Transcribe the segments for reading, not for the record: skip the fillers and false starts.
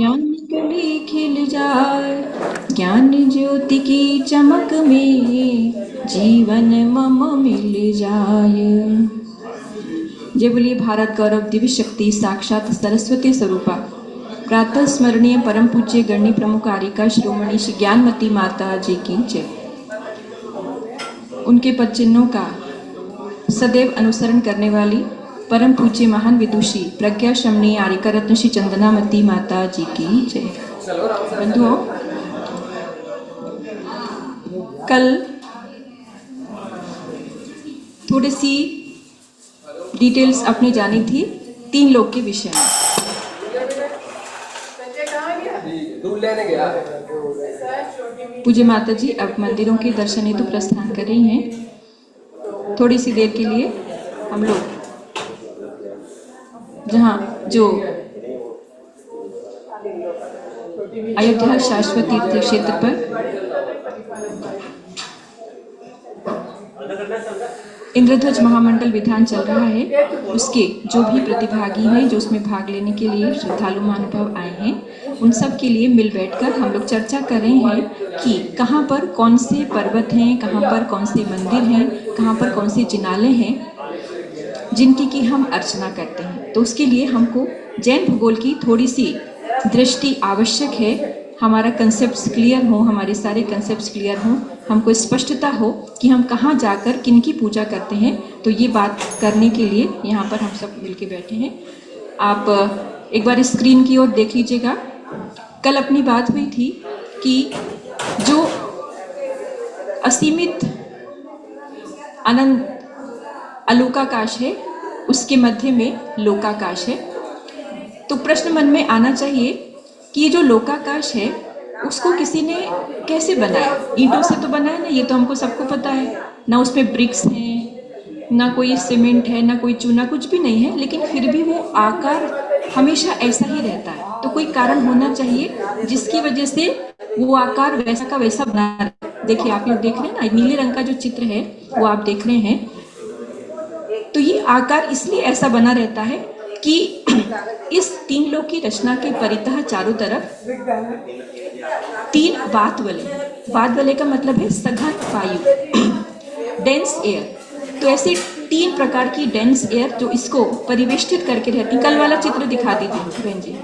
ज्ञान कली खिल जाए, ज्ञान ज्योति की चमक में जीवन मम मिल जाए। जय बोलिए भारत गौरव दिव्य शक्ति साक्षात सरस्वती स्वरूपा प्रातः स्मरणीय परम पूज्य गण्य प्रमुख आर्यिका शिरोमणि श्री ज्ञानमती माता जी की जय। उनके पद चिन्हों का सदैव अनुसरण करने वाली परम पूज्य महान विदुषी प्रज्ञा शमनी आर्यिका रत्न श्री चंदनामती माता जी की जय। बंधुओं, कल थोड़ी सी डिटेल्स अपनी जानी थी 3 लोक के विषय में। पूज्य माता जी अब मंदिरों के दर्शन हेतु प्रस्थान कर रही हैं। थोड़ी सी देर के लिए हम लोग जहाँ जो अयोध्या शाश्वत तीर्थ क्षेत्र पर इंद्रध्वज महामंडल विधान चल रहा है, उसके जो भी प्रतिभागी हैं, जो उसमें भाग लेने के लिए श्रद्धालु महानुभाव आए हैं, उन सब के लिए मिल बैठकर हम लोग चर्चा कर रहे हैं कि कहाँ पर कौन से पर्वत हैं, कहाँ पर कौन से मंदिर हैं, कहाँ पर कौन से जिनालय हैं जिनकी की हम अर्चना करते हैं। तो उसके लिए हमको जैन भूगोल की थोड़ी सी दृष्टि आवश्यक है। हमारा कंसेप्ट्स क्लियर हो, हमारे सारे कंसेप्ट्स क्लियर हों, हमको स्पष्टता हो कि हम कहाँ जाकर किनकी पूजा करते हैं। तो ये बात करने के लिए यहाँ पर हम सब मिलके बैठे हैं। आप एक बार स्क्रीन की ओर देख लीजिएगा। कल अपनी बात हुई थी कि जो असीमित अनंत अलोकाकाश है, उसके मध्य में लोकाकाश है। तो प्रश्न मन में आना चाहिए कि ये जो लोकाकाश है उसको किसी ने कैसे बनाया? ईंटों से तो बनाया ना, ये तो हमको सबको पता है। ना उसमें ब्रिक्स हैं, ना कोई सीमेंट है, ना कोई चूना, कुछ भी नहीं है, लेकिन फिर भी वो आकार हमेशा ऐसा ही रहता है। तो कोई कारण होना चाहिए जिसकी वजह से वो आकार वैसा का वैसा बना रहे। देखिए, आप लोग देख रहे हैं ना, नीले रंग का जो चित्र है वो आप देख रहे हैं। तो ये आकार इसलिए ऐसा बना रहता है कि इस 3 लोक की रचना के परितः चारों तरफ 3 वात वलय का मतलब है सघन वायु, डेंस एयर। तो ऐसे 3 प्रकार की डेंस एयर जो इसको परिवेष्टित करके रहती। कल वाला चित्र दिखा दीजिए बहन जी।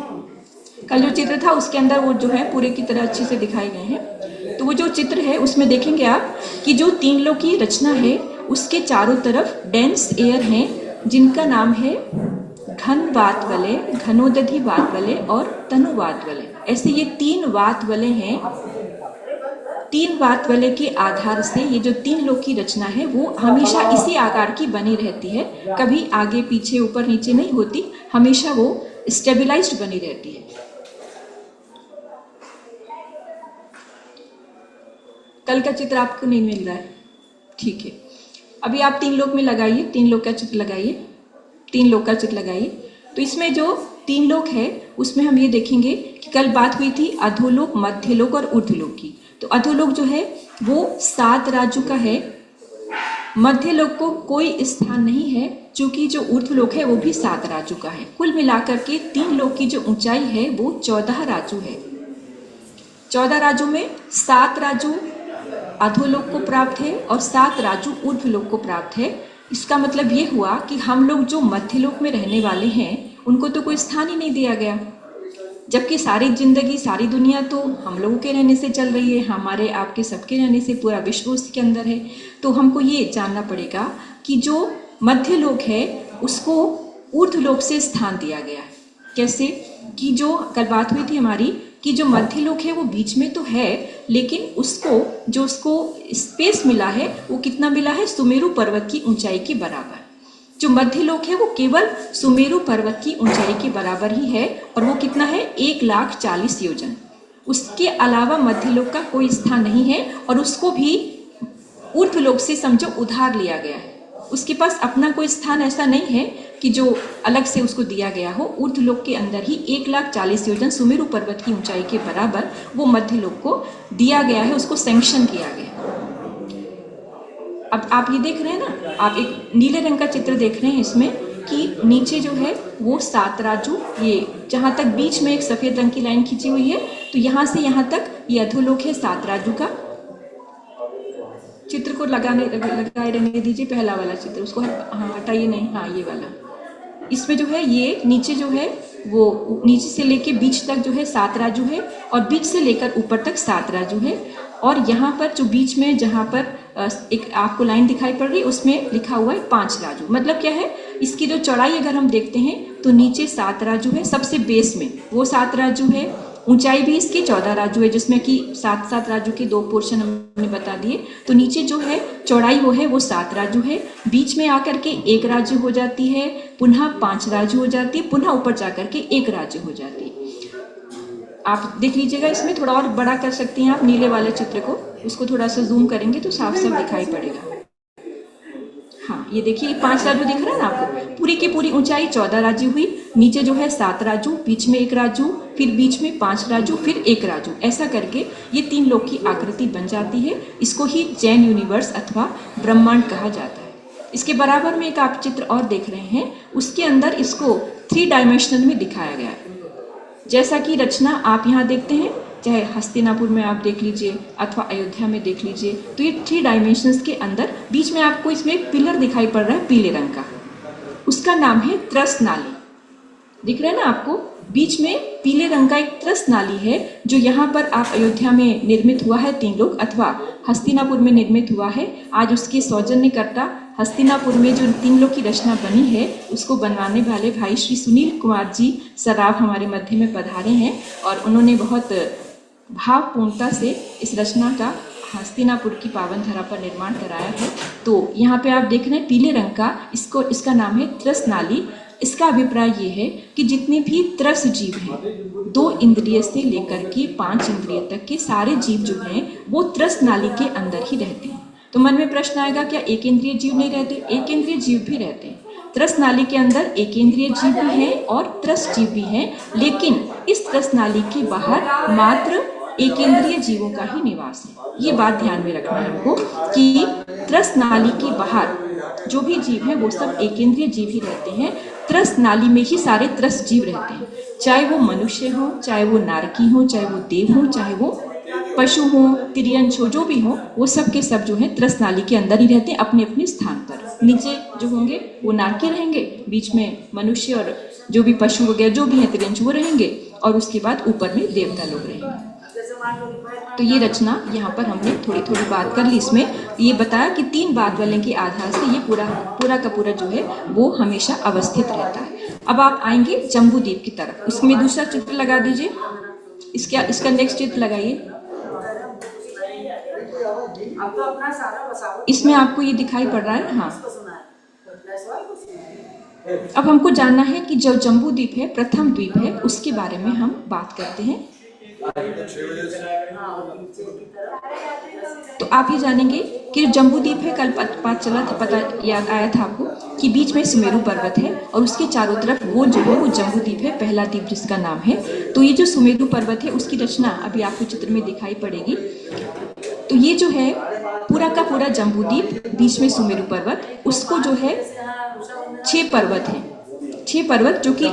कल जो चित्र था उसके अंदर वो जो है पूरे की तरह अच्छे से दिखाए गए हैं। तो वो जो चित्र है उसमें देखेंगे आप कि जो 3 लोक की रचना है उसके चारों तरफ डेंस एयर हैं, जिनका नाम है घन वात वलय, घनोदधि वात वलय और तनु वात वलय। ऐसे ये 3 वात वलय हैं। 3 वात वलय के आधार से ये जो 3 लोक की रचना है वो हमेशा इसी आकार की बनी रहती है, कभी आगे पीछे ऊपर नीचे नहीं होती, हमेशा वो स्टेबलाइज्ड बनी रहती है। कल का चित्र आपको नहीं मिल रहा है, ठीक है। अभी आप 3 लोक में लगाइए, 3 लोक का चित्र लगाइए, 3 लोक का चित्र लगाइए। तो इसमें जो 3 लोक है उसमें हम ये देखेंगे कि कल बात हुई थी अधोलोक, मध्यलोक और ऊर्ध्वलोक की। तो अधोलोक जो है वो 7 राज्यों का है। मध्यलोक को कोई स्थान नहीं है, क्योंकि जो ऊर्ध्वलोक है वो भी 7 राज्यों का है। कुल मिलाकर के 3 लोक की जो ऊंचाई है वो 14 राज्यों है। 14 राज्यों में 7 राज्यों अधोलोक को प्राप्त है और 7 राज्यों ऊर्ध्वलोक को प्राप्त है। इसका मतलब ये हुआ कि हम लोग जो मध्यलोक में रहने वाले हैं उनको तो कोई स्थान ही नहीं दिया गया, जबकि सारी जिंदगी, सारी दुनिया तो हम लोगों के रहने से चल रही है, हमारे आपके सबके रहने से पूरा विश्व उसके अंदर है। तो हमको ये जानना पड़ेगा कि जो मध्यलोक है उसको ऊर्ध्वलोक से स्थान दिया गया है। कैसे? कि जो कल बात हुई थी हमारी कि जो मध्यलोक है वो बीच में तो है, लेकिन उसको स्पेस मिला है वो कितना मिला है? सुमेरु पर्वत की ऊंचाई के बराबर। जो मध्यलोक है वो केवल सुमेरु पर्वत की ऊंचाई के बराबर ही है, और वो कितना है? 1,40,000 योजन। उसके अलावा मध्यलोक का कोई स्थान नहीं है, और उसको भी ऊर्ध्वलोक से समझो उधार लिया गया है। उसके पास अपना कोई स्थान ऐसा नहीं है कि जो अलग से उसको दिया गया हो। ऊर्ध्वलोक के अंदर ही 1,40,000 योजन सुमेरु पर्वत की ऊंचाई के बराबर वो मध्यलोक को दिया गया है, उसको सैंक्शन किया गया। अब आप ये देख रहे हैं ना, आप एक नीले रंग का चित्र देख रहे हैं। इसमें कि नीचे जो है वो 7 राजू, ये जहाँ तक बीच में एक सफ़ेद रंग की लाइन खींची हुई है, तो यहाँ से यहाँ तक ये अधोलोक है 7 राजू का। चित्र को लगाए रहने दीजिए, पहला वाला चित्र, उसको हाँ हटाइए नहीं, हाँ ये वाला। इसमें जो है ये नीचे जो है वो नीचे से लेके बीच तक जो है 7 राजू है, और बीच से लेकर ऊपर तक 7 राजू है। और यहाँ पर जो बीच में जहाँ पर एक आपको लाइन दिखाई पड़ रही है उसमें लिखा हुआ है 5 राजू। मतलब क्या है, इसकी जो चौड़ाई अगर हम देखते हैं तो नीचे 7 राजू है, सबसे बेस में वो 7 राजू है, ऊंचाई भी इसकी 14 राजू है, जिसमें कि 7-7 राजू के 2 पोर्शन हमने बता दिए। तो नीचे जो है चौड़ाई वो है वो 7 राजू है, बीच में आकर के 1 राजू हो जाती है, पुनः 5 राजू हो जाती है, पुनः ऊपर जाकर के 1 राजू हो जाती है। आप देख लीजिएगा, इसमें थोड़ा और बड़ा कर सकती हैं आप नीले वाले चित्र को, उसको थोड़ा सा जूम करेंगे तो साफ साफ दिखाई पड़ेगा। हाँ ये देखिए 5 राजू दिख रहा है ना आपको, पूरी की पूरी ऊंचाई 14 राजू हुई, नीचे जो है 7 राजू, बीच में 1 राजू, फिर बीच में 5 राजू, फिर 1 राजू, ऐसा करके ये 3 लोक की आकृति बन जाती है। इसको ही जैन यूनिवर्स अथवा ब्रह्मांड कहा जाता है। इसके बराबर में एक आप चित्र और देख रहे हैं, उसके अंदर इसको 3 डायमेंशनल में दिखाया गया है। जैसा कि रचना आप यहाँ देखते हैं, चाहे हस्तिनापुर में आप देख लीजिए अथवा अयोध्या में देख लीजिए, तो ये 3 डायमेंशंस के अंदर बीच में आपको इसमें एक पिलर दिखाई पड़ रहा है पीले रंग का, उसका नाम है त्रस नाली। दिख रहा है ना आपको, बीच में पीले रंग का एक त्रस नाली है, जो यहाँ पर आप अयोध्या में निर्मित हुआ है 3 लोक, अथवा हस्तिनापुर में निर्मित हुआ है। आज उसके सौजन्यकर्ता हस्तिनापुर में जो 3 लोक की रचना बनी है उसको बनवाने वाले भाई श्री सुनील कुमार जी सराफ हमारे मध्य में पधारे हैं, और उन्होंने बहुत भावपूर्णता से इस रचना का हस्तिनापुर की पावन धरा पर निर्माण कराया है। तो यहाँ पे आप देख रहे हैं पीले रंग का, इसका नाम है त्रस नाली। इसका अभिप्राय ये है कि जितने भी त्रस जीव हैं, 2 इंद्रिय से लेकर के 5 इंद्रिय तक के सारे जीव जो हैं वो त्रस नाली के अंदर ही रहते हैं। तो मन में प्रश्न आएगा, क्या एक इंद्रिय जीव नहीं रहते? एक इंद्रिय जीव भी रहते हैं। त्रस नाली के अंदर एक इंद्रिय जीव भी हैं और त्रस जीव भी हैं, लेकिन इस त्रस नाली के बाहर मात्र एक इंद्रिय जीवों का ही निवास है। ये बात ध्यान में रखना है हमको कि त्रस नाली के बाहर जो भी जीव हैं वो सब एक इंद्रिय जीव ही रहते हैं। त्रस नाली में ही सारे त्रस जीव रहते हैं, चाहे वो मनुष्य हो, चाहे वो नारकी हो, चाहे वो देव हो, चाहे वो पशु हो, तिर्यंश हो, जो भी हो, वो सब के सब जो है त्रस नाली के अंदर ही रहते हैं, अपने अपने स्थान पर। नीचे जो होंगे वो नारकी रहेंगे, बीच में मनुष्य और जो भी पशु वगैरह जो भी हैं तिर्यंश वो रहेंगे, और उसके बाद ऊपर में देवता लोग रहेंगे। तो ये रचना यहाँ पर हमने थोड़ी थोड़ी बात कर ली। इसमें ये बताया कि 3 बाद वाले के आधार से ये पूरा का पूरा जो है वो हमेशा अवस्थित रहता है। अब आप आएंगे जम्बूद्वीप की तरफ, उसमें दूसरा चित्र लगा दीजिए, इसका नेक्स्ट चित्र लगाइए। इसमें आपको ये दिखाई पड़ रहा है, हाँ। अब हमको जानना है कि जो जम्बूद्वीप है, प्रथम द्वीप है, उसके बारे में हम बात करते हैं। तो आप ये जानेंगे कि जम्बूद्वीप है, कल पता याद आया था आपको कि बीच में सुमेरु पर्वत है और उसके चारों तरफ वो जो है वो जम्बूद्वीप है, पहला द्वीप जिसका नाम है। तो ये जो सुमेरु पर्वत है उसकी रचना अभी आपको चित्र में दिखाई पड़ेगी। तो ये जो है पूरा का पूरा जम्बूद्वीप, बीच में सुमेरु पर्वत, उसको जो है 6 पर्वत हैं, 6 पर्वत जो कि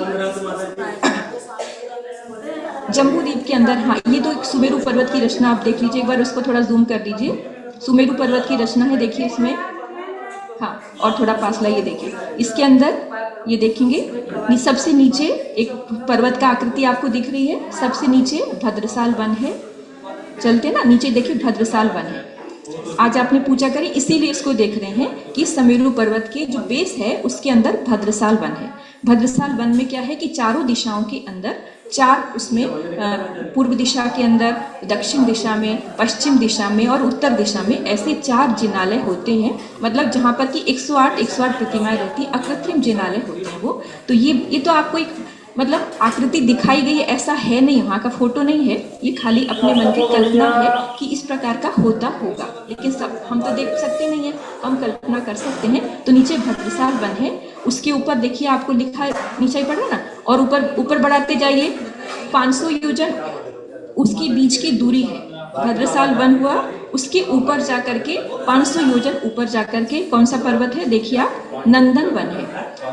जम्बूद्वीप के अंदर। हाँ ये तो एक सुमेरु पर्वत की रचना आप देख लीजिए एक बार, उसको थोड़ा जूम कर दीजिए। सुमेरु पर्वत की रचना है, देखिए इसमें, हाँ और थोड़ा पास लाइए, देखिए इसके अंदर ये देखेंगे सबसे नीचे एक पर्वत का आकृति आपको दिख रही है, सबसे नीचे भद्रसाल वन है, चलते ना नीचे देखिए भद्रसाल वन है। आज आपने पूछा करी, इसीलिए इसको देख रहे हैं कि सुमेरु पर्वत के जो बेस है उसके अंदर भद्रसाल वन है। भद्रसाल वन में क्या है कि चारों दिशाओं के अंदर 4 उसमें पूर्व दिशा के अंदर, दक्षिण दिशा में, पश्चिम दिशा में और उत्तर दिशा में ऐसे 4 जिनालय होते हैं। मतलब जहाँ पर कि 108 प्रतिमाएं रहती हैं, अकृत्रिम जिनालय होते हैं वो। तो ये तो आपको एक मतलब आकृति दिखाई गई है, ऐसा है नहीं, वहाँ का फोटो नहीं है, ये खाली अपने मन की कल्पना है कि इस प्रकार का होता होगा, लेकिन सब हम तो देख सकते नहीं है, हम कल्पना कर सकते हैं। तो नीचे भद्रसाल वन है, उसके ऊपर देखिए आपको लिखा नीचे ही पड़ा ना, और ऊपर बढ़ाते जाइए 500 योजन उसके बीच की दूरी है। भद्रसाल वन हुआ, उसके ऊपर जाकर के 500 योजन ऊपर जाकर के कौन सा पर्वत है देखिए आप, नंदन वन है,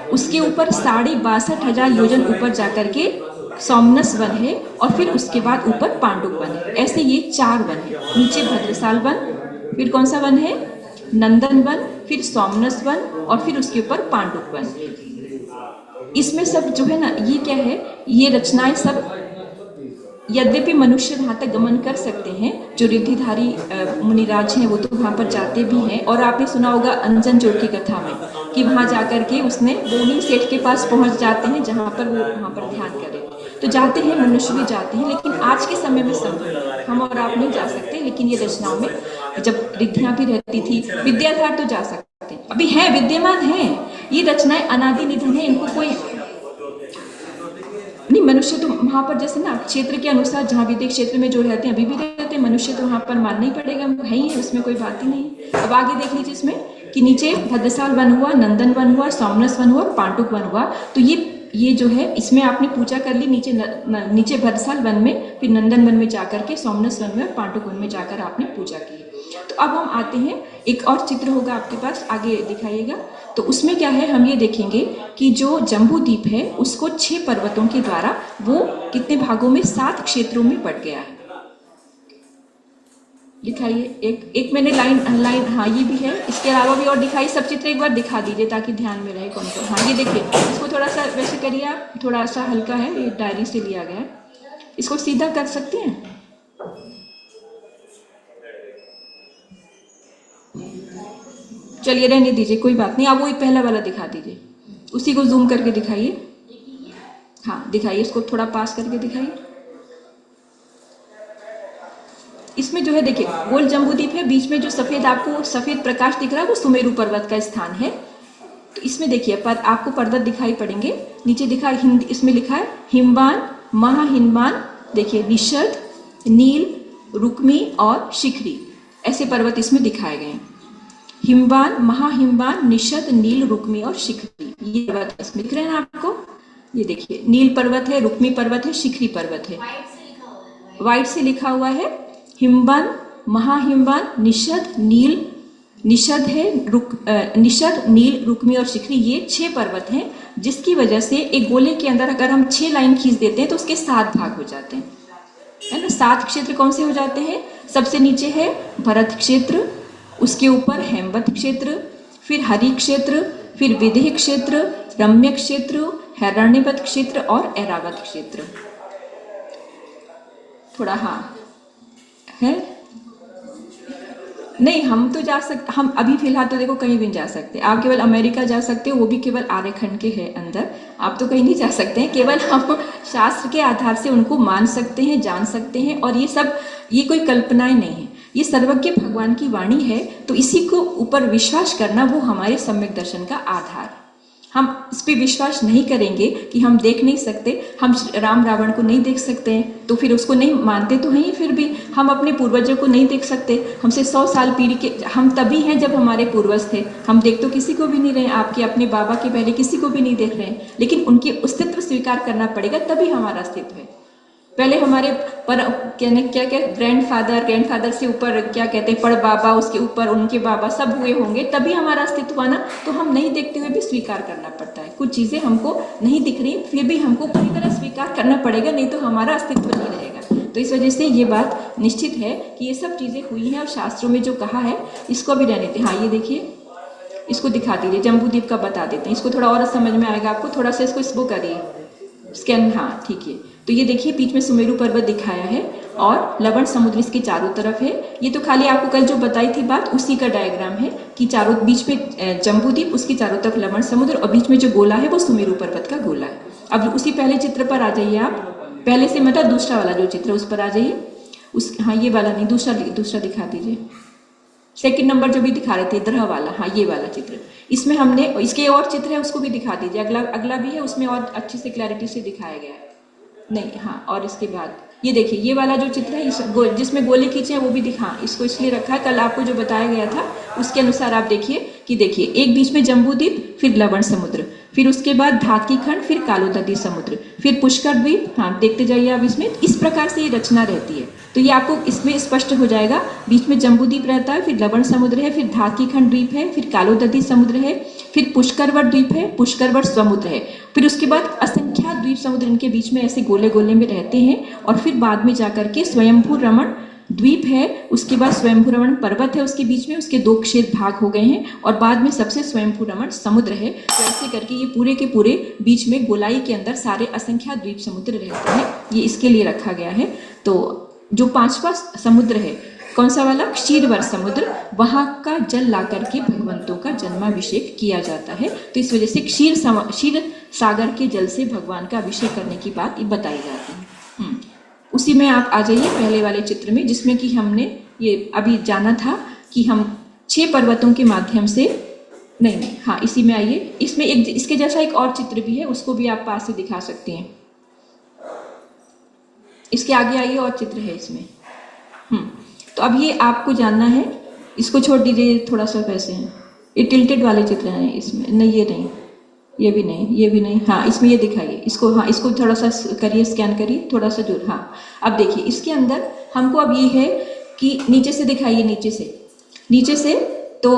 उसके ऊपर 62,500 योजन ऊपर जाकर के सोमनस वन है, और फिर उसके बाद ऊपर पांडुप वन है। ऐसे ये 4 वन है। नीचे भद्रसाल वन, फिर कौन सा वन है, नंदन वन, फिर सोमनस वन, और फिर उसके ऊपर पांडुप वन। इसमें सब जो है ना, ये क्या है, ये रचनाएं सब, यद्यपि मनुष्य वहाँ तक गमन कर सकते हैं, जो रिद्धिधारी मुनिराज हैं वो तो वहाँ पर जाते भी हैं। और आपने सुना होगा अंजन जोड़ की कथा में कि वहाँ जाकर के उसने बोनी सेठ के पास पहुँच जाते हैं, जहाँ पर वो वहाँ पर ध्यान करे, तो जाते हैं, मनुष्य भी जाते हैं। लेकिन आज के समय में संभव, हम और आप नहीं जा सकते, लेकिन ये रचनाओं में जब रिद्धियाँ भी रहती थी, विद्याधर तो जा सकते हैं, अभी है, विद्यमान है। ये रचनाएं अनादि निधन है, इनको कोई नहीं। मनुष्य तो वहाँ पर जैसे ना क्षेत्र के अनुसार, जहाँ विदेश क्षेत्र में जो रहते हैं अभी भी रहते हैं, मनुष्य तो वहाँ पर मानना ही पड़ेगा, है ही है, उसमें कोई बात ही नहीं। अब आगे देख लीजिए इसमें कि नीचे भद्रसाल वन हुआ, नंदन वन हुआ, सोमनस वन हुआ, पांडुप वन हुआ। तो ये जो है, इसमें आपने पूजा कर ली नीचे भद्रसाल वन में, फिर नंदन वन में जाकर के, सोमनस वन में और पांडुप वन में जाकर आपने पूजा की। तो अब हम आते हैं, एक और चित्र होगा आपके पास, आगे दिखाइएगा। तो उसमें क्या है, हम ये देखेंगे कि जो जम्बू द्वीप है उसको 6 पर्वतों के द्वारा वो कितने भागों में, 7 क्षेत्रों में बट गया है। दिखाइए, एक मैंने लाइन, हाँ ये भी है, इसके अलावा भी और दिखाइए। सब चित्र एक बार दिखा दीजिए ताकि ध्यान में रहे कौन कौन। हाँ ये देखिए, इसको थोड़ा सा वैसे करिए आप, थोड़ा सा हल्का है, ये डायरी से लिया गया है, इसको सीधा कर सकते हैं। चलिए रहने दीजिए, कोई बात नहीं। आप वो पहला वाला दिखा दीजिए, उसी को जूम करके दिखाइए। हाँ दिखाइए, इसको थोड़ा पास करके दिखाइए। इसमें जो है देखिए, गोल जम्बूद्वीप है, बीच में जो सफेद, आपको सफेद प्रकाश दिख रहा है वो सुमेरु पर्वत का स्थान है। तो इसमें देखिए पर आपको पर्वत दिखाई पड़ेंगे, नीचे दिखा हिंदी, इसमें लिखा है हिमवान, महाहिमवान, देखिए निषद, नील, रुक्मी और शिखरी, ऐसे पर्वत इसमें दिखाए गए हैं। हिमवान, महाहिमवान, निषद, नील, रुक्मी और शिखरी, ये पर्वत इसमें दिख रहे हैं आपको। ये देखिए, नील पर्वत है, रुक्मी पर्वत है, शिखरी पर्वत है, व्हाइट से लिखा हुआ है। हिमवान, महाहिमवान, निषद, नील, निषद है, निषद, नील, रुक्मी और शिखरी, ये 6 पर्वत हैं, जिसकी वजह से एक गोले के अंदर अगर हम 6 लाइन खींच देते हैं तो उसके 7 भाग हो जाते हैं, है ना। 7 क्षेत्र कौन से हो जाते हैं, सबसे नीचे है भरत क्षेत्र, उसके ऊपर हेमवत क्षेत्र, फिर हरि क्षेत्र, फिर विदेह क्षेत्र, रम्य क्षेत्र, हिरण्यवत क्षेत्र और ऐरावत क्षेत्र। थोड़ा हाँ है, नहीं हम तो जा सकते, हम अभी फिलहाल तो देखो कहीं भी नहीं जा सकते। आप केवल अमेरिका जा सकते हो, वो भी केवल आर्यखंड के है अंदर, आप तो कहीं नहीं जा सकते हैं। केवल हम शास्त्र के आधार से उनको मान सकते हैं, जान सकते हैं, और ये सब, ये कोई कल्पनाएं नहीं है, ये सर्वज्ञ भगवान की वाणी है। तो इसी को ऊपर विश्वास करना वो हमारे सम्यक दर्शन का आधार है। हम इस पर विश्वास नहीं करेंगे कि हम देख नहीं सकते, हम राम रावण को नहीं देख सकते हैं, तो फिर उसको नहीं मानते तो हैं, फिर भी हम अपने पूर्वजों को नहीं देख सकते, हमसे 100 साल पीढ़ी के हम तभी हैं जब हमारे पूर्वज थे। हम देख तो किसी को भी नहीं रहे, आपके अपने बाबा के पहले किसी को भी नहीं देख रहे हैं, लेकिन उनके अस्तित्व स्वीकार करना पड़ेगा, तभी हमारा अस्तित्व है। पहले हमारे पर क्या ग्रैंडफादर से ऊपर क्या कहते हैं, पड़ बाबा, उसके ऊपर उनके बाबा, सब हुए होंगे, तभी हमारा अस्तित्व आना। तो हम नहीं देखते हुए भी स्वीकार करना पड़ता है। कुछ चीज़ें हमको नहीं दिख रही, फिर भी हमको पूरी तरह स्वीकार करना पड़ेगा, नहीं तो हमारा अस्तित्व नहीं रहेगा। तो इस वजह से ये बात निश्चित है कि ये सब चीज़ें हुई हैं, और शास्त्रों में जो कहा है इसको भी रहने दें। हाँ ये देखिए, इसको दिखा दीजिए, जम्बूद्वीप का बता देते हैं, इसको थोड़ा और समझ में आएगा आपको। थोड़ा सा इसको करिए स्कैन, हाँ ठीक है। तो ये देखिए, बीच में सुमेरु पर्वत दिखाया है और लवण समुद्र इसके चारों तरफ है। ये तो खाली आपको कल जो बताई थी बात, उसी का डायग्राम है कि चारों, बीच में जम्बूद्वीप, उसके चारों तरफ लवण समुद्र, और बीच में जो गोला है वो सुमेरु पर्वत का गोला है। अब उसी पहले चित्र पर आ जाइए आप, पहले से मतलब दूसरा वाला जो चित्र उस पर आ जाइए। हाँ ये वाला नहीं, दूसरा दिखा दीजिए, सेकंड नंबर जो भी दिखा रहे थे, द्रह वाला, हाँ ये वाला चित्र। इसमें हमने, इसके और चित्र है उसको भी दिखा दीजिए, अगला भी है, उसमें और अच्छे से क्लैरिटी से दिखाया गया है। नहीं हाँ, और इसके बाद ये देखिए, ये वाला जो चित्र है जिसमें गोले खींचे हैं वो भी दिखा, इसको इसलिए रखा है, कल आपको जो बताया गया था उसके अनुसार आप देखिए कि देखिए, एक बीच में जम्बूद्वीप, फिर लवण समुद्र, फिर उसके बाद धाकी खंड, फिर कालोदधी समुद्र, फिर पुष्कर द्वीप। हाँ, देखते जाइए आप इसमें, इस प्रकार से ये रचना रहती है। तो ये आपको इसमें स्पष्ट हो जाएगा। बीच में जम्बूद्वीप रहता है, फिर लवण समुद्र है, फिर धाकी खंड द्वीप है, फिर कालोदधी समुद्र है, फिर पुष्करवट द्वीप है, पुष्करवट समुद्र है, फिर उसके बाद असंख्यात द्वीप समुद्र इनके बीच में ऐसे गोले गोले में रहते हैं। और फिर बाद में जाकर के स्वयंभू रमण द्वीप है, उसके बाद स्वयंभू रमण पर्वत है उसके बीच में, उसके 2 क्षेत्र भाग हो गए हैं, और बाद में सबसे स्वयंभू रमण समुद्र है। तो ऐसे करके ये पूरे के पूरे बीच में गोलाई के अंदर सारे असंख्यात द्वीप समुद्र रहते हैं। ये इसके लिए रखा गया है। तो जो 5वां समुद्र है, कौन सा वाला, क्षीरवर्त समुद्र, वहाँ का जल ला करके भगवंतों का जन्माभिषेक किया जाता है। तो इस वजह से क्षीर सागर के जल से भगवान का अभिषेक करने की बात ये बताई जाती है। उसी में आप आ जाइए पहले वाले चित्र में, जिसमें कि हमने ये अभी जाना था कि हम 6 पर्वतों के माध्यम से नहीं, हाँ इसी में आइए। इसमें एक इसके जैसा एक और चित्र भी है, उसको भी आप पास से दिखा सकते हैं। इसके आगे आइए, और चित्र है इसमें। तो अब ये आपको जानना है, इसको छोड़ दीजिए, थोड़ा सा वैसे हैं, ये टिल्टेड वाले चित्र हैं इसमें, नहीं ये नहीं, ये भी नहीं, ये भी नहीं। हाँ, इसमें ये दिखाइए इसको, हाँ इसको थोड़ा सा करिए, स्कैन करिए थोड़ा सा दूर। हाँ, अब देखिए इसके अंदर हमको अब ये है कि नीचे से दिखाइए, नीचे से तो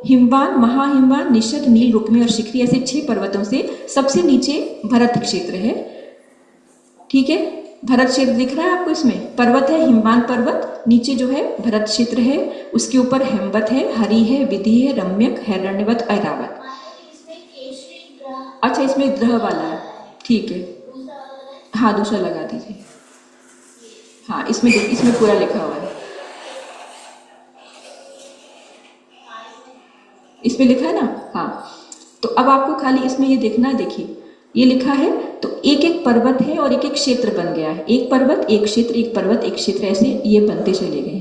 हिमवान, महाहिमवान, निषद, नील, रुक्मी और शिखरी, ऐसे 6 पर्वतों से सबसे नीचे भरत क्षेत्र है। ठीक है, भरत क्षेत्र दिख रहा है आपको, इसमें पर्वत है हिमवान पर्वत, नीचे जो है भरत क्षेत्र है, उसके ऊपर हेमवत है, हरि है, विधि है, रम्यक, हिरण्यवत, ऐरावत। अच्छा, इसमें ग्रह वाला है, ठीक है, हाँ दूसरा लगा दीजिए। हाँ, इसमें पूरा लिखा हुआ है, इसमें लिखा है ना। हाँ, तो अब आपको खाली इसमें ये देखना है, देखिए ये लिखा है, तो एक एक पर्वत है और एक एक क्षेत्र बन गया है, एक पर्वत एक क्षेत्र, एक पर्वत एक क्षेत्र, ऐसे ये बनते चले गए।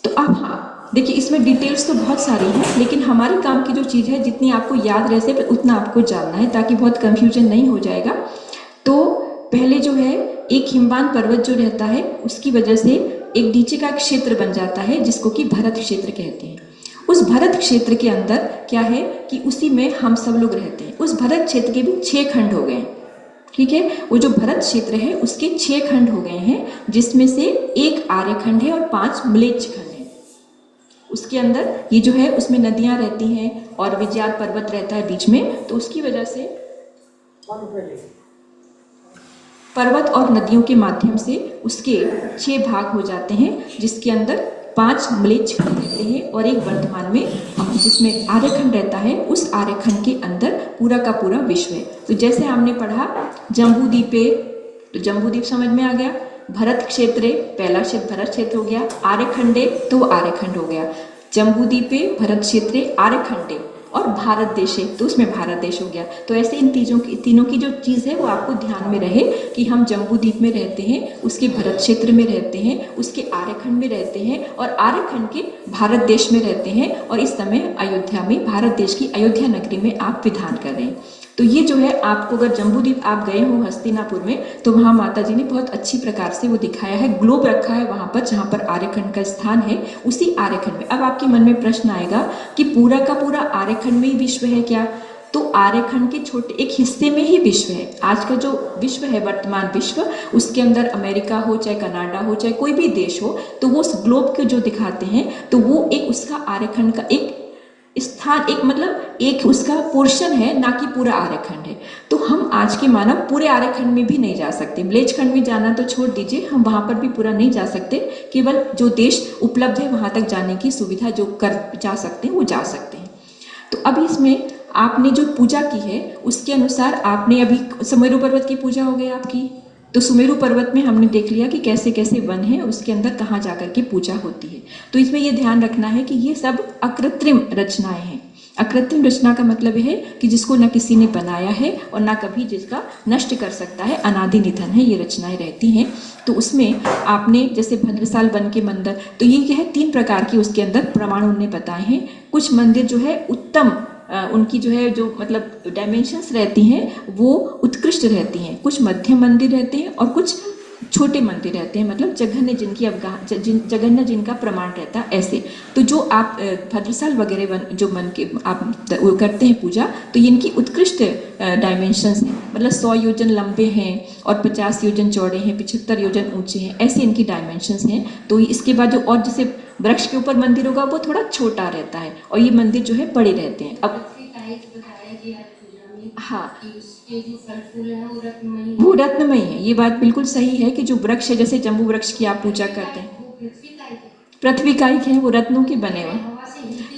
तो अब हाँ देखिए, इसमें डिटेल्स तो बहुत सारी हैं, लेकिन हमारे काम की जो चीज़ है, जितनी आपको याद रह सके उतना आपको जानना है, ताकि बहुत कंफ्यूजन नहीं हो जाएगा। तो पहले जो है, एक हिमवान पर्वत जो रहता है, उसकी वजह से एक नीचे का क्षेत्र बन जाता है, जिसको कि भरत क्षेत्र कहते हैं। उस भरत क्षेत्र के अंदर क्या है कि उसी में हम सब लोग रहते हैं। उस भरत क्षेत्र के भी 6 खंड हो गए। ठीक है, वो जो भरत क्षेत्र है उसके 6 खंड हो गए हैं, जिसमें से एक आर्यखंड है और 5 म्लेच्छ खंड है। उसके अंदर ये जो है, उसमें नदियां रहती हैं और विजयात पर्वत रहता है बीच में, तो उसकी वजह से पर्वत और नदियों के माध्यम से उसके 6 भाग हो जाते हैं, जिसके अंदर 5 म्लेच्छ खंड रहते हैं और एक वर्तमान में हम जिसमें आर्यखंड रहता है, उस आर्यखंड के अंदर पूरा का पूरा विश्व है। तो जैसे हमने पढ़ा जम्बूद्वीपे, तो जम्बूद्वीप समझ में आ गया, भरत क्षेत्रे, पहला क्षेत्र भरत क्षेत्र हो गया, आर्यखंडे तो आर्यखंड हो गया, जम्बूद्वीपे, भरत क्षेत्रे, आर्यखंडे, और भारत देश है तो उसमें भारत देश हो गया। तो ऐसे इन तीनों की जो चीज़ है वो आपको ध्यान में रहे कि हम जम्बूद्वीप में रहते हैं, उसके भरत क्षेत्र में रहते हैं, उसके आर्यखंड में रहते हैं, और आर्यखंड के भारत देश में रहते हैं, और इस समय अयोध्या में, भारत देश की अयोध्या नगरी में आप विधान कर रहे हैं। तो ये जो है, आपको अगर जम्बूद्वीप आप गए हो हस्तिनापुर में, तो वहाँ माता जी ने बहुत अच्छी प्रकार से वो दिखाया है, ग्लोब रखा है वहाँ पर, जहाँ पर आर्यखंड का स्थान है, उसी आर्यखंड में। अब आपके मन में प्रश्न आएगा कि पूरा का पूरा आर्यखंड में ही विश्व है क्या? तो आर्यखंड के छोटे एक हिस्से में ही विश्व है। आज का जो विश्व है, वर्तमान विश्व, उसके अंदर अमेरिका हो, चाहे कनाडा हो, चाहे कोई भी देश हो, तो वो उस ग्लोब के जो दिखाते हैं, तो वो एक उसका आर्यखंड का एक स्थान, एक मतलब एक उसका पोर्शन है, ना कि पूरा आर्यखंड है। तो हम आज के मानव पूरे आर्यखंड में भी नहीं जा सकते, म्लेच्छ खंड में जाना तो छोड़ दीजिए, हम वहाँ पर भी पूरा नहीं जा सकते। केवल जो देश उपलब्ध है वहाँ तक जाने की सुविधा जो कर जा सकते हैं वो जा सकते हैं। तो अभी इसमें आपने जो पूजा की है उसके अनुसार आपने अभी सुमेरु पर्वत की पूजा हो गई आपकी, तो सुमेरु पर्वत में हमने देख लिया कि कैसे कैसे वन है, उसके अंदर कहाँ जाकर के पूजा होती है। तो इसमें ये ध्यान रखना है कि ये सब अकृत्रिम रचनाएं हैं। अकृत्रिम रचना का मतलब है कि जिसको न किसी ने बनाया है और ना कभी जिसका नष्ट कर सकता है, अनादि निधन है, ये रचनाएं रहती हैं। तो उसमें आपने जैसे भद्रसाल वन के मंदिर, तो ये क्या है, 3 प्रकार की उसके अंदर प्रमाण उन्होंने बताए हैं। कुछ मंदिर जो है उत्तम, उनकी जो है जो मतलब डायमेंशंस रहती हैं वो उत्कृष्ट रहती हैं, कुछ मध्यम मंदिर रहते हैं और कुछ छोटे मनते रहते हैं, मतलब जघन्य जिनकी जघन्य जिनका प्रमाण रहता है ऐसे। तो जो आप भद्रसाल वगैरह जो मन के आप वो करते हैं पूजा, तो ये इनकी उत्कृष्ट डायमेंशंस हैं, मतलब 100 योजन लंबे हैं और 50 योजन चौड़े हैं, 75 योजन ऊंचे हैं, ऐसे इनकी डायमेंशंस हैं। तो इसके बाद जो और जैसे वृक्ष के ऊपर मंदिर होगा वो थोड़ा छोटा रहता है और ये मंदिर जो है बड़े रहते हैं। अब हाँ, वो रत्नमयी है, ये बात बिल्कुल सही है कि जो वृक्ष है, जैसे जम्बू वृक्ष की आप पूजा करते हैं, पृथ्वी कायिक है, वो रत्नों के बने हुए।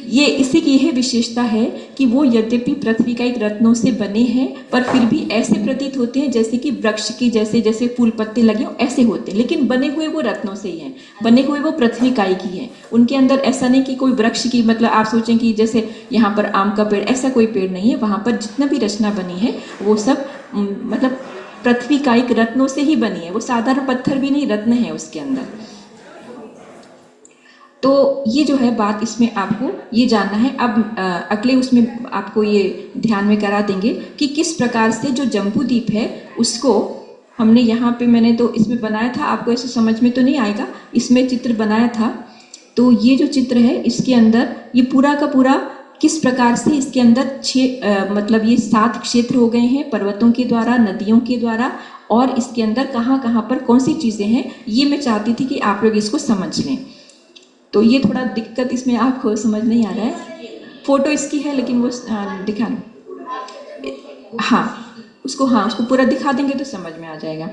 ये इसी की यह विशेषता है कि वो यद्यपि पृथ्वी कायिक रत्नों से बने हैं, पर फिर भी ऐसे प्रतीत होते हैं जैसे कि वृक्ष की जैसे जैसे फूल पत्ते लगे हो ऐसे होते हैं, लेकिन बने हुए वो रत्नों से ही हैं, बने हुए वो पृथ्वी कायिक ही हैं। उनके अंदर ऐसा नहीं कि कोई वृक्ष की, मतलब आप सोचें कि जैसे यहाँ पर आम का पेड़, ऐसा कोई पेड़ नहीं है। वहाँ पर जितना भी रचना बनी है वो सब मतलब पृथ्वी कायिक रत्नों से ही बनी है, वो साधारण पत्थर भी नहीं, रत्न है उसके अंदर। तो ये जो है बात, इसमें आपको ये जानना है। अब अगले उसमें आपको ये ध्यान में करा देंगे कि किस प्रकार से जो जम्बू द्वीप है उसको हमने यहाँ पे, मैंने तो इसमें बनाया था, आपको ऐसे समझ में तो नहीं आएगा, इसमें चित्र बनाया था। तो ये जो चित्र है इसके अंदर ये पूरा का पूरा किस प्रकार से इसके अंदर मतलब ये 7 क्षेत्र हो गए हैं पर्वतों के द्वारा, नदियों के द्वारा, और इसके अंदर कहाँ कहाँ पर कौन सी चीज़ें हैं, ये मैं चाहती थी कि आप लोग इसको समझ लें। तो ये थोड़ा दिक्कत इसमें आपको समझ नहीं आ रहा है, फोटो इसकी है लेकिन वो दिखा उसको पूरा दिखा देंगे तो समझ में आ जाएगा।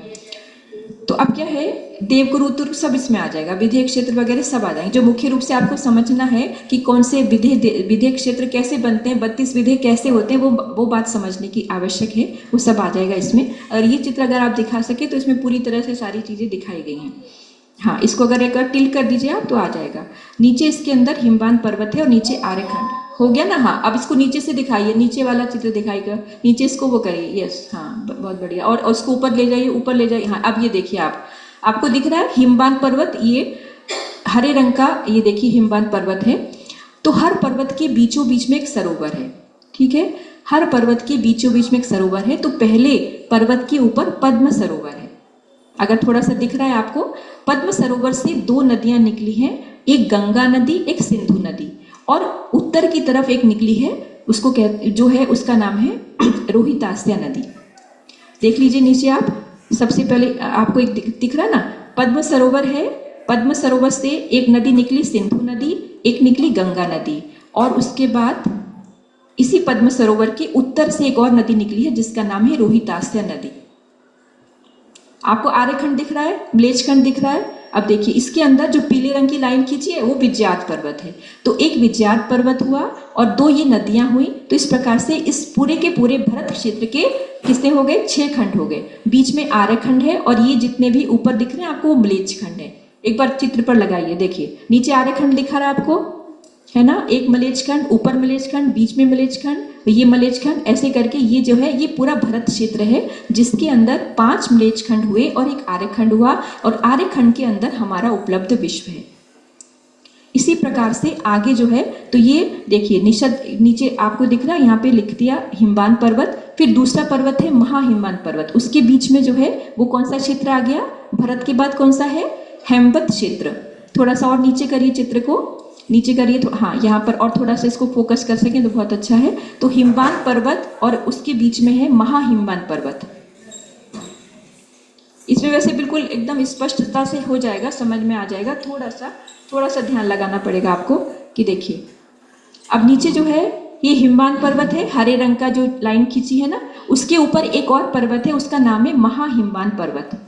तो अब क्या है, देवगुरु सब इसमें आ जाएगा, विधेय क्षेत्र वगैरह सब आ जाएंगे। जो मुख्य रूप से आपको समझना है कि कौन से विधेय क्षेत्र कैसे बनते हैं, 32 विधेय कैसे होते हैं, वो बात समझने की आवश्यक है, वो सब आ जाएगा इसमें। और ये चित्र अगर आप दिखा सके तो इसमें पूरी तरह से सारी चीज़ें दिखाई गई हैं। हाँ, इसको अगर एक बार टिल्ट कर दीजिए आप तो आ जाएगा। नीचे इसके अंदर हिमवान पर्वत है और नीचे आर्यखंड हो गया ना। हाँ, अब इसको नीचे से दिखाइए, नीचे वाला चित्र दिखाइएगा, नीचे इसको वो करिए, यस, हाँ बहुत बढ़िया। और उसको ऊपर ले जाइए, ऊपर ले जाइए। हाँ, अब ये देखिए आपको दिख रहा है हिमवान पर्वत, ये हरे रंग का, ये देखिए हिमवान पर्वत है। तो हर पर्वत के बीचों बीच में एक सरोवर है, ठीक है, हर पर्वत के बीचों बीच में एक सरोवर है। तो पहले पर्वत के ऊपर पद्म सरोवर है, अगर थोड़ा सा दिख रहा है आपको। पद्म सरोवर से 2 नदियां निकली हैं, एक गंगा नदी, एक सिंधु नदी, और उत्तर की तरफ एक निकली है, उसको जो है उसका नाम है रोहितास्या नदी। देख लीजिए नीचे आप, सबसे पहले आपको एक दिख रहा है ना, पद्म सरोवर है, पद्म सरोवर से एक नदी निकली सिंधु नदी, एक निकली गंगा नदी, और उसके बाद इसी पद्म सरोवर के उत्तर से एक और नदी निकली है जिसका नाम है रोहितास्या नदी। आपको आर्यखंड दिख रहा है, म्लेच्छखंड दिख रहा है। अब देखिए इसके अंदर जो पीले रंग की लाइन खींची है वो विजयात पर्वत है। तो एक विजयात पर्वत हुआ और 2 ये नदियां हुई। तो इस प्रकार से इस पूरे के पूरे भरत क्षेत्र के कितने हो गए, 6 खंड हो गए। बीच में आर्यखंड है और ये जितने भी ऊपर दिख रहे हैं आपको वो म्लेच्छखंड है। एक बार चित्र पर लगाइए, देखिए नीचे आर्यखंड दिखा रहा है आपको, है ना, एक म्लेच्छखंड, ऊपर म्लेच्छखंड, बीच में म्लेच्छखंड, ये म्लेच्छखंड, ऐसे करके ये जो है ये पूरा भरत क्षेत्र है जिसके अंदर 5 म्लेच्छखंड हुए और एक आर्यखंड हुआ, और आर्यखंड के अंदर हमारा उपलब्ध विश्व है। इसी प्रकार से आगे जो है, तो ये देखिए निषद नीचे आपको दिख रहा है, यहाँ पे लिख दिया हिमवान पर्वत। फिर दूसरा पर्वत है महाहिमवान पर्वत, उसके बीच में जो है वो कौन सा क्षेत्र आ गया, भरत के बाद कौन सा है, हेमवत क्षेत्र। थोड़ा सा और नीचे करिए, चित्र को नीचे करिए, तो हाँ यहाँ पर और थोड़ा सा इसको फोकस कर सकें तो बहुत अच्छा है। तो हिमवान पर्वत और उसके बीच में है महाहिमवान पर्वत। इसमें वैसे बिल्कुल एकदम स्पष्टता से हो जाएगा, समझ में आ जाएगा, थोड़ा सा ध्यान लगाना पड़ेगा आपको कि देखिए अब नीचे जो है ये हिमवान पर्वत है, हरे रंग का जो लाइन खींची है ना, उसके ऊपर एक और पर्वत है, उसका नाम है महाहिमवान पर्वत।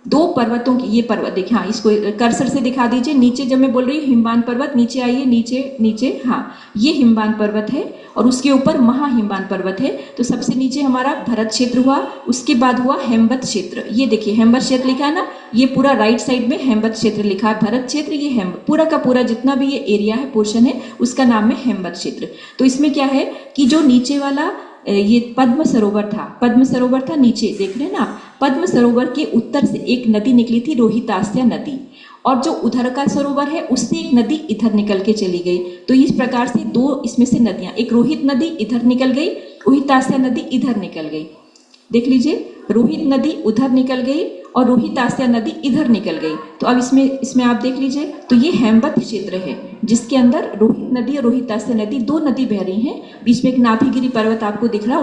2 पर्वतों की ये पर्वत देखिए, हाँ इसको कर्सर से दिखा दीजिए, नीचे जब मैं बोल रही हूँ हिमवान पर्वत, नीचे आइए, नीचे, हाँ ये हिमवान पर्वत है और उसके ऊपर महाहिमवान पर्वत है। तो सबसे नीचे हमारा भरत क्षेत्र हुआ, उसके बाद हुआ हेमवत क्षेत्र। ये देखिए हेमवत क्षेत्र लिखा है ना, ये पूरा राइट साइड में हेमवत क्षेत्र लिखा है, भरत क्षेत्र, ये पूरा का पूरा जितना भी ये एरिया है, पोर्शन है, उसका नाम है हेमवत क्षेत्र। तो इसमें क्या है कि जो नीचे वाला ये पद्म सरोवर था, नीचे देख रहे हैं ना, पद्म सरोवर के उत्तर से एक नदी निकली थी रोहितास्या नदी, और जो उधर का सरोवर है उससे एक नदी इधर निकल के चली गई। तो इस प्रकार से 2 इसमें से नदियां, एक रोहित नदी इधर निकल गई, रोहितास्या नदी इधर निकल गई। देख लीजिए, रोहित नदी उधर निकल गई और रोहितास्या नदी इधर निकल गई। तो अब इसमें आप देख लीजिए, तो ये हेमवत क्षेत्र है जिसके अंदर रोहित नदी और रोहितास्या नदी, दो नदी बह रही हैं। बीच में एक नाभिगिरी पर्वत आपको दिख रहा है,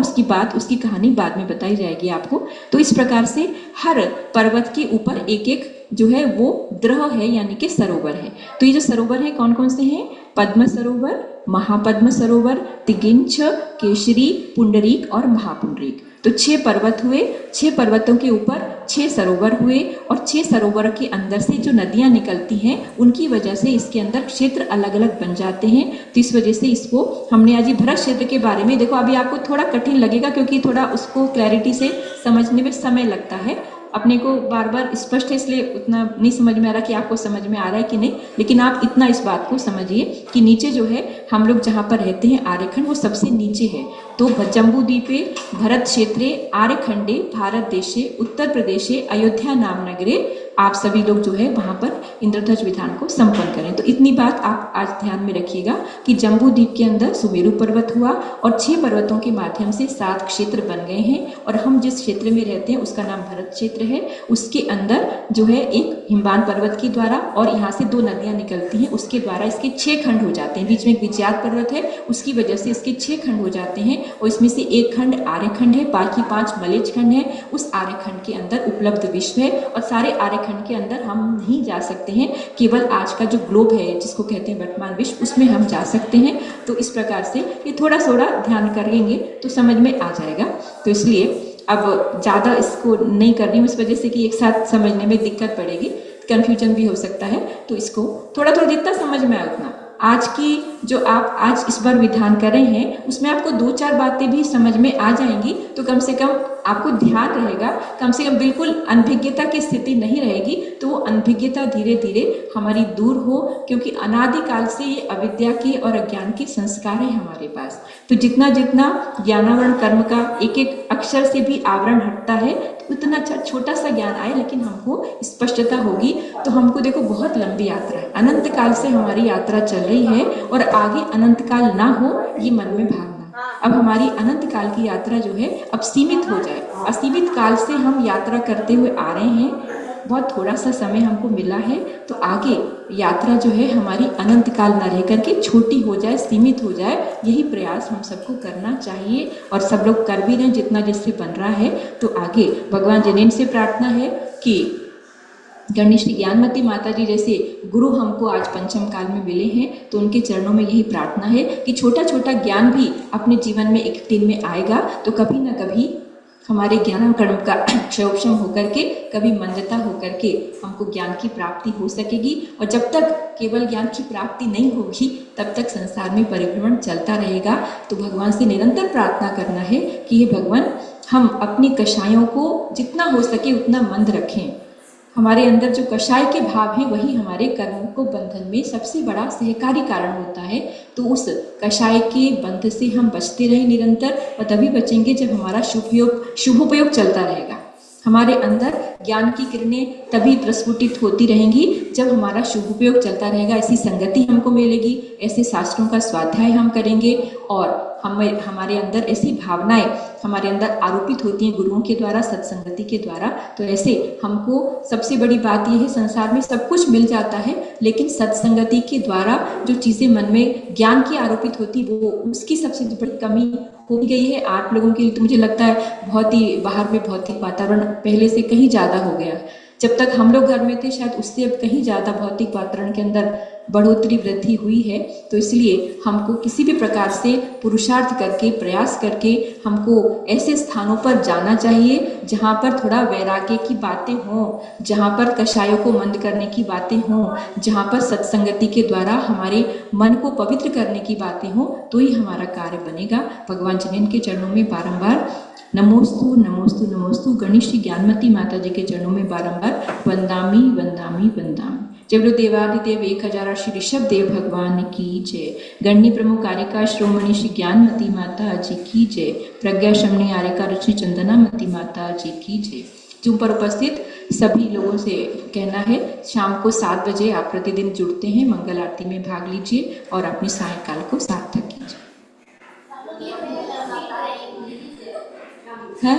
उसकी कहानी बाद में बताई जाएगी आपको। तो इस प्रकार से हर पर्वत के ऊपर एक एक जो है वो द्रह है, यानी कि सरोवर है। तो ये जो सरोवर है कौन कौन से हैं? पद्म सरोवर, महापद्म सरोवर, तिगिंछ, केशरी, पुंडरीक और महापुंडरीक। तो 6 पर्वत हुए, 6 पर्वतों के ऊपर 6 सरोवर हुए, और 6 सरोवर के अंदर से जो नदियां निकलती हैं उनकी वजह से इसके अंदर क्षेत्र अलग अलग बन जाते हैं। तो इस वजह से इसको हमने आज भरत क्षेत्र के बारे में, देखो अभी आपको थोड़ा कठिन लगेगा क्योंकि थोड़ा उसको क्लैरिटी से समझने में समय लगता है। अपने को बार बार स्पष्ट है इसलिए उतना नहीं समझ में आ रहा कि आपको समझ में आ रहा है कि नहीं, लेकिन आप इतना इस बात को समझिए कि नीचे जो है हम लोग जहाँ पर रहते हैं आर्यखंड, वो सबसे नीचे है। तो जम्बूद्वीपे भरत क्षेत्रे आर्यखंडे भारत देशे उत्तर प्रदेशे अयोध्या नाम नगरे, आप सभी लोग जो है वहाँ पर इंद्रध्वज विधान को संपन्न करें। तो इतनी बात आप आज ध्यान में रखिएगा कि जम्बूद्वीप के अंदर सुमेरु पर्वत हुआ और 6 पर्वतों के माध्यम से 7 क्षेत्र बन गए हैं, और हम जिस क्षेत्र में रहते हैं उसका नाम भरत क्षेत्र है। उसके अंदर जो है एक हिमवान पर्वत के द्वारा और यहाँ से 2 नदियाँ निकलती हैं, उसके द्वारा इसके 6 खंड हो जाते हैं। बीच में एक विजयात पर्वत है, उसकी वजह से इसके 6 खंड हो जाते हैं, और इसमें से एक खंड आर्यखंड है, बाकी 5 मलेच्छ खंड है। उस आर्यखंड के अंदर उपलब्ध विश्व है, और सारे आर्यखंड के अंदर हम नहीं जा सकते हैं, केवल आज का जो ग्लोब है जिसको कहते हैं वर्तमान विश्व, उसमें हम जा सकते हैं। तो इस प्रकार से ये थोड़ा थोड़ा ध्यान करेंगे तो समझ में आ जाएगा। तो इसलिए अब ज़्यादा इसको नहीं कर रही हूँ, इस वजह से कि एक साथ समझने में दिक्कत पड़ेगी, कन्फ्यूजन भी हो सकता है। तो इसको थोड़ा थोड़ा जितना समझ में आए उतना, आज की जो आप आज इस बार विधान कर रहे हैं उसमें आपको 2-4 बातें भी समझ में आ जाएंगी, तो कम से कम आपको ध्यान रहेगा, कम से कम बिल्कुल अनभिज्ञता की स्थिति नहीं रहेगी। तो वो अनभिज्ञता धीरे धीरे हमारी दूर हो, क्योंकि अनादिकाल से ये अविद्या के और अज्ञान के संस्कार है हमारे पास। तो जितना जितना ज्ञानावरण कर्म का एक एक अक्षर से भी आवरण हटता है, उतना छोटा सा ज्ञान आए, लेकिन हमको स्पष्टता होगी। तो हमको देखो बहुत लंबी यात्रा है, अनंत काल से हमारी यात्रा चल रही है, और आगे अनंत काल ना हो ये मन में भावना। अब हमारी अनंत काल की यात्रा जो है अब सीमित हो जाए, असीमित काल से हम यात्रा करते हुए आ रहे हैं, बहुत थोड़ा सा समय हमको मिला है। तो आगे यात्रा जो है हमारी अनंत काल न रह करके छोटी हो जाए, सीमित हो जाए, यही प्रयास हम सबको करना चाहिए, और सब लोग कर भी रहे हैं जितना जिससे बन रहा है। तो आगे भगवान जनेन से प्रार्थना है कि गणेश ज्ञानमती माता जी जैसे गुरु हमको आज पंचम काल में मिले हैं, तो उनके चरणों में यही प्रार्थना है कि छोटा छोटा ज्ञान भी अपने जीवन में एक दिन में आएगा, तो कभी ना कभी हमारे ज्ञान कर्म का क्षयोक्षम होकर के, कभी मंदता होकर के हमको ज्ञान की प्राप्ति हो सकेगी। और जब तक केवल ज्ञान की प्राप्ति नहीं होगी तब तक संसार में परिभ्रमण चलता रहेगा। तो भगवान से निरंतर प्रार्थना करना है कि हे भगवान, हम अपनी कषायों को जितना हो सके उतना मंद रखें। हमारे अंदर जो कषाय के भाव हैं वही हमारे कर्मों को बंधन में सबसे बड़ा सहकारी कारण होता है। तो उस कषाय के बंध से हम बचते रहे निरंतर, और तभी बचेंगे जब हमारा शुभोपयोग चलता रहेगा। हमारे अंदर ज्ञान की किरणें तभी प्रस्फुटित होती रहेंगी जब हमारा शुभोपयोग चलता रहेगा। ऐसी संगति हमको मिलेगी, ऐसे शास्त्रों का स्वाध्याय हम करेंगे, और हमारे अंदर ऐसी भावनाएं हमारे अंदर आरोपित होती हैं गुरुओं के द्वारा, सत्संगति के द्वारा। तो ऐसे हमको सबसे बड़ी बात यह है, संसार में सब कुछ मिल जाता है, लेकिन सत्संगति के द्वारा जो चीज़ें मन में ज्ञान की आरोपित होती वो उसकी सबसे बड़ी कमी हो गई है आप लोगों के लिए। तो मुझे लगता है बहुत ही बाहर में भौतिक वातावरण पहले से कहीं ज़्यादा हो गया। जब तक हम लोग घर में थे शायद उससे अब कहीं ज़्यादा भौतिक वातावरण के अंदर बढ़ोतरी वृद्धि हुई है। तो इसलिए हमको किसी भी प्रकार से पुरुषार्थ करके, प्रयास करके हमको ऐसे स्थानों पर जाना चाहिए जहाँ पर थोड़ा वैराग्य की बातें हों, जहाँ पर कषायों को मंद करने की बातें हों, जहाँ पर सत्संगति के द्वारा हमारे मन को पवित्र करने की बातें हों, तो ही हमारा कार्य बनेगा। भगवान जनेन के चरणों में बारंबार नमोस्तु नमोस्तु नमोस्तु, गणेश ज्ञानमती माता जी के चरणों में बारंबार वंदामी वंदामी वंदामी। जय बोलो देवादिदेव 1000 श्री ऋषभ देव भगवान की जय। गण्य प्रमुख आर्यका श्रोमणी श्री ज्ञानमती माता जी की जय। प्रज्ञा शमनी आर्यका ऋषि चंदनामती माता जी की जय। जूम पर उपस्थित सभी लोगों से कहना है, शाम को 7 बजे आप प्रतिदिन जुड़ते हैं, मंगल आरती में भाग लीजिए और अपने सायंकाल को सार्थक कीजिए। है